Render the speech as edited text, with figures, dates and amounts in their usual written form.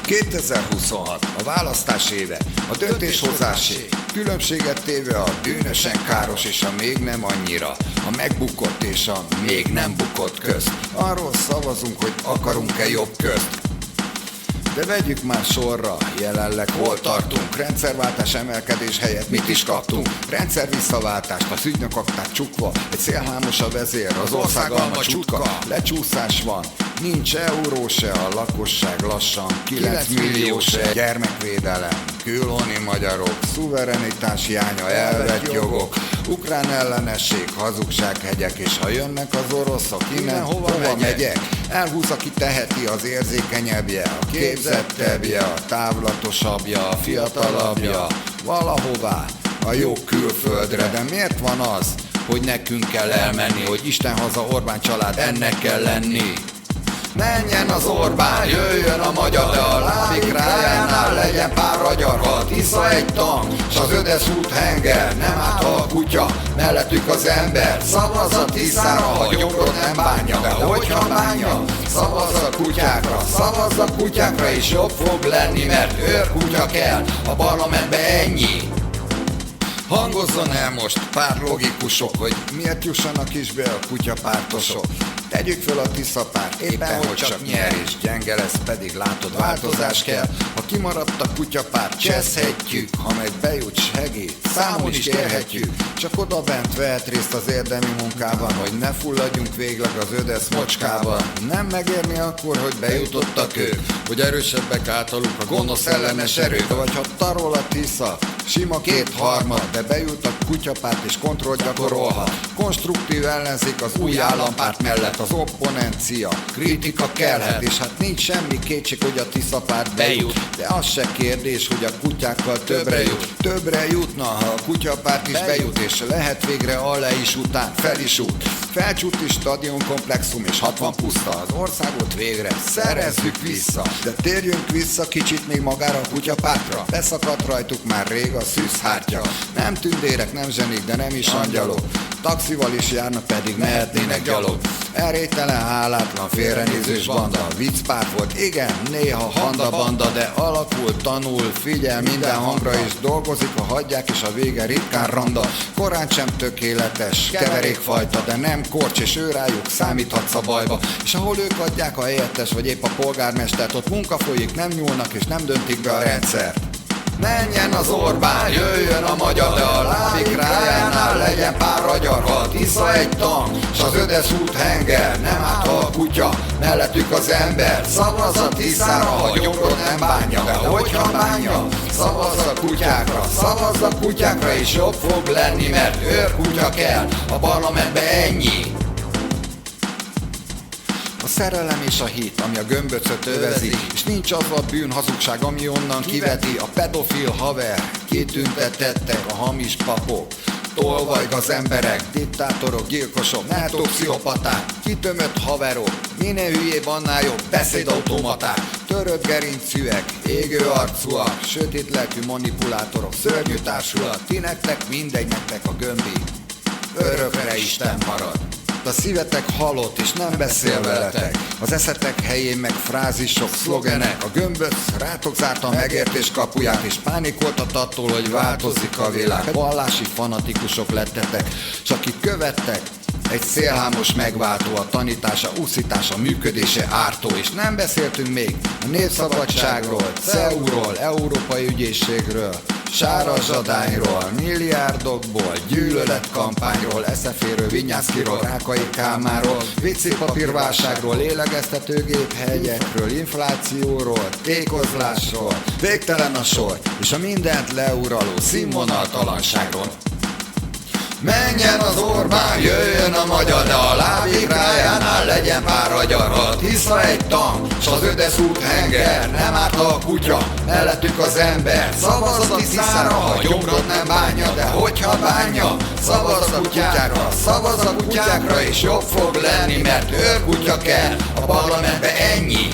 2026 a választás éve, a döntéshozásé, különbséget téve a bűnösen káros és a még nem annyira, a megbukott és a még nem bukott közt. Arról szavazunk, hogy akarunk-e jobb közt. De vegyük már sorra, jelenleg hol tartunk? Rendszerváltás emelkedés helyett mit is kaptunk? Rendszer visszaváltást, az ügynök akták csukva, egy szélhámos a vezér, az ország alma csutka. Lecsúszás van, nincs euró se, a lakosság lassan 9 millió se. Gyermekvédelem, külhoni magyarok, szuverenitás hiánya, elvett jogok, ukrán ellenesség, hazugsághegyek, és ha jönnek az oroszok, innen hova megyek? Elhúz, aki teheti, az érzékenyebbje, a képzettebbje, a távlatosabbja, a fiatalabbja, valahová, a jó külföldre. De miért van az, hogy nekünk kell elmenni, hogy Isten haza Orbán család, ennek kell lenni? Menjen az Orbán, jöjjön a magyar, de a lábik rájánál legyen pár agyar. Ha a Tisza egy tank, s az Ödesz út henger, nem áll a kutya, mellettük az ember. Szavazz a Tiszára, ha gyomrod nem bánja, de hogyha bánja, szavazz a kutyákra, és jobb fog lenni, mert őrkutya kell a parlamentbe, ennyi. Hangozzon el most pár logikusok, hogy miért jussanak is be a kutyapártosok. Tegyük föl a Tisza párt, éppen hogy csak nyer, és gyenge lesz, pedig látod, változás kell. Ha kimaradt a kutyapárt, cseszhetjük, ha meg bejut segít, számon is kérhetjük. Csak oda bent vehet részt az érdemi munkában, hogy ne fulladjunk végleg az Ödesz mocskában. Nem megérni akkor, hogy bejutottak ők, hogy erősebbek általuk a gonosz ellenes erők. Vagy ha tarol a Tisza, sima kétharmad, de bejut a kutyapárt és kontrollt gyakorolhat. Konstruktív ellenzék az új állampárt mellett, az opponencia, kritika kellhet, és hát nincs semmi kétség, hogy a Tisza párt bejut. De az se kérdés, hogy a kutyákkal többre jut. Többre jutna, ha a kutyapárt is bejut, és lehet végre alá is után fel is út. Felcsúti stadionkomplexum és 60 puszta, az országot végre szerezzük vissza. De térjünk vissza kicsit még magára a kutyapártra. Beszakadt rajtuk már rég a szűzhártya. Nem tündérek, nem zsenik, de nem is angyalok. Taxival is járnak, pedig mehetnének gyalog. Elrételen, hálátlan, félrenézős banda. Viccpárt volt, igen, néha handa-banda, de alakul, tanul, figyel minden hangra, és dolgozik, ha hagyják, és a vége ritkán randa. Korán sem tökéletes, keverékfajta, de nem korcs, és ő rájuk számíthatsz a bajba. És ahol ők adják a helyettes, vagy épp a polgármestert, ott munka folyik, nem nyúlnak, és nem döntik be a rendszert. Menjen az Orbán, jöjjön a magyar, de a lábik rájánál legyen pár agyar. Ha a Tisza egy tank, s az Ödesz út henger, nem áll a kutya, mellettük az ember. Szavazz a Tiszára, ha gyomrod nem bánja, de hogyha bánja, szavazz a kutyákra, és jobb fog lenni, mert őrkutya kell a parlamentbe, ennyi. A szerelem és a hit, ami a gömböcöt övezi, és nincs az a bűn, hazugság, ami onnan kiveti. A pedofil haver, kitüntetettek a hamis papok, tolvajg az emberek, diktátorok, gyilkosok, nehetó pszichopaták, kitömött haverok, minél hülyébb, annál jobb beszédautomaták, törött gerincűek, égő arcúak, sötét lelkű manipulátorok, szörnyű társulat. Ti nektek mindegy, nektek a gömbi örökre Isten marad. A szívetek halott, és nem beszél veletek. Az eszetek helyén meg frázisok, szlogenek. A gömböc rátok zárta a megértés kapuját, és pánikoltat attól, hogy változik a világ. Vallási fanatikusok lettetek, s akik követtek, egy szélhámos megváltó, a tanítása, úszítása, működése ártó. És nem beszéltünk még a népszabadságról, CEU-ról, Európai Ügyészségről, sárazsadányról, milliárdokból, gyűlöletkampányról, eszeféről, Vinyánszkiról, Rákai Kálmánról, WC papírválságról, lélegeztetőgép hegyekről, inflációról, tékozlásról, végtelen a sor, és a mindent leuraló színvonaltalanságról. Menjen az Orbán, jöjjön a magyar, de a lábik rájánál legyen pár agyar. Ha a Tisza egy tank, s az Ödesz út henger, nem árt a kutya, mellettük az ember. Szavazz a Tiszára, ha gyomrod nem bánja, de hogyha bánja, szavazz a kutyákra, és jobb fog lenni, mert őrkutya kell a parlamentbe, ennyi.